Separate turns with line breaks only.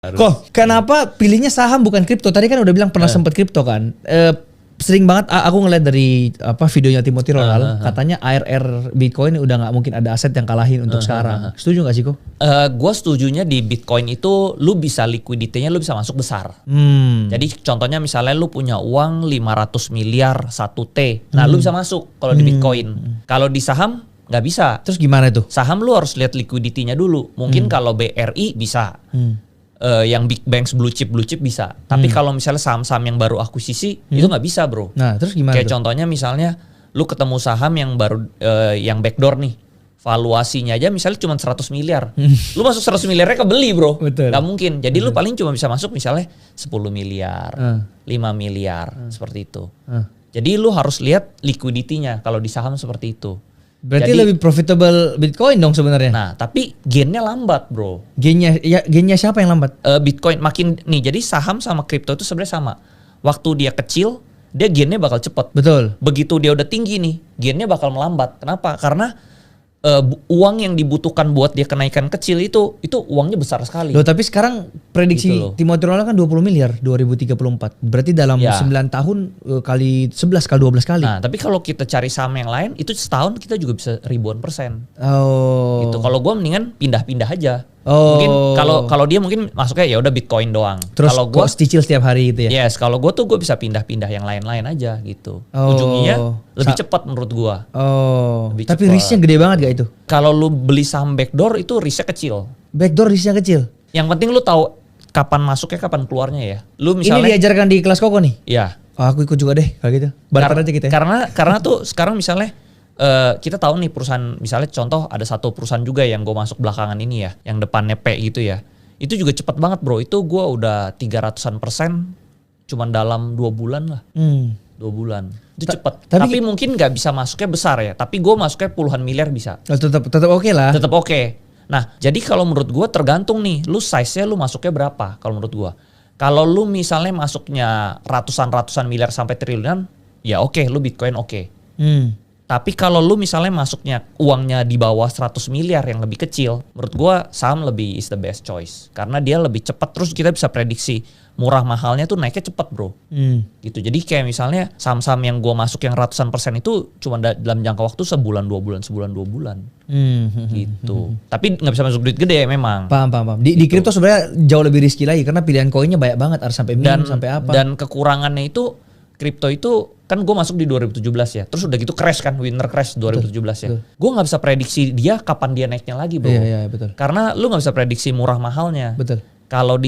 Kok kenapa pilihnya saham bukan kripto? Tadi kan udah bilang pernah sempet kripto kan. Sering banget aku ngeliat dari videonya Timothy Ronald, katanya ARR Bitcoin udah nggak mungkin ada aset yang kalahin untuk sekarang. Setuju nggak sih kok?
Gue setujunya di Bitcoin itu lu bisa liquidity-nya lu bisa masuk besar. Jadi contohnya misalnya lu punya uang 500 miliar 1T. Nah lu bisa masuk kalau di Bitcoin. Kalau di saham nggak bisa.
Terus gimana itu?
Saham lu harus lihat liquidity-nya dulu. Mungkin kalau BRI bisa. Yang big banks blue chip bisa. Tapi kalau misalnya saham-saham yang baru akuisisi itu nggak bisa bro.
Nah terus gimana?
Kayak
tuh?
contohnya misalnya lu ketemu saham yang baru yang backdoor nih. Valuasinya aja misalnya cuma 100 miliar. Lu masuk 100 miliarnya kebeli bro.
Betul.
Gak mungkin. Jadi lu paling cuma bisa masuk misalnya 10 miliar, 5 miliar seperti itu. Jadi lu harus lihat liquidity-nya kalau di saham seperti itu.
Berarti
Jadi,
lebih profitable Bitcoin dong sebenarnya.
Nah, tapi gainnya lambat, bro.
Gainnya siapa yang lambat?
Bitcoin makin nih. Jadi saham sama kripto itu sebenarnya sama. Waktu dia kecil, dia gainnya bakal cepet.
Betul.
Begitu dia udah tinggi nih, gainnya bakal melambat. Kenapa? Karena uang yang dibutuhkan buat dia kenaikan kecil itu uangnya besar sekali.
Loh, tapi sekarang prediksi
Gitu loh.
Timothy Ronald kan 20 miliar 2034. Berarti dalam 9 tahun kali 11 kali 12 kali.
Nah, tapi kalau kita cari saham yang lain, itu setahun kita juga bisa ribuan persen.
Oh.
Gitu. Kalau gue mendingan pindah-pindah aja.
Oh.
Mungkin kalau dia mungkin masuknya ya udah Bitcoin doang.
Terus
Kalau gue
cicil setiap hari gitu ya.
yes, kalau gue tuh gue bisa pindah-pindah yang lain-lain aja gitu.
Oh.
Ujungnya lebih cepat menurut gue.
Oh.
Lebih
Tapi
cepat.
risknya gede banget gak itu?
Kalau lu beli saham backdoor itu risknya kecil.
Backdoor risknya kecil.
Yang penting lu tahu kapan masuknya, kapan keluarnya ya. Lu
Ini
misalnya
diajarkan di kelas Koko nih.
ya.
Oh, aku ikut juga deh kalau gitu. Barter aja kita ya.
Karena tuh sekarang misalnya kita tahu nih perusahaan, misalnya contoh ada satu perusahaan juga yang gue masuk belakangan ini ya, yang depannya P gitu ya. Itu juga cepet banget bro. Itu gue udah 300% cuman dalam 2 bulan lah. 2 bulan. Itu cepet. Tapi mungkin nggak bisa masuknya besar ya. Tapi gue masuknya puluhan miliar bisa.
Oh, tetap oke lah.
Tetap oke. Nah, jadi kalau menurut gue tergantung nih, lu size-nya lu masuknya berapa kalau menurut gue. Kalau lu misalnya masuknya ratusan miliar sampai triliunan, ya oke, lu Bitcoin oke. Tapi kalau lu misalnya masuknya uangnya di bawah 100 miliar yang lebih kecil, menurut gua saham lebih is the best choice. Karena dia lebih cepat, terus kita bisa prediksi murah mahalnya tuh naiknya cepat bro. Gitu. Jadi kayak misalnya saham-saham yang gua masuk yang ratusan persen itu cuma dalam jangka waktu sebulan 2 bulan, sebulan 2 bulan. Gitu. Tapi nggak bisa masuk duit gede memang.
Paham. Di kripto sebenarnya jauh lebih risky lagi karena pilihan koinnya banyak banget, harus sampai meme sampai apa.
Dan kekurangannya itu kripto itu kan gue masuk di 2017 ya. Terus udah gitu crash kan, winter crash 2017 ya. Gue gak bisa prediksi dia kapan dia naiknya lagi bro.
Iya betul.
Karena lu gak bisa prediksi murah mahalnya.
Betul.
Kalau di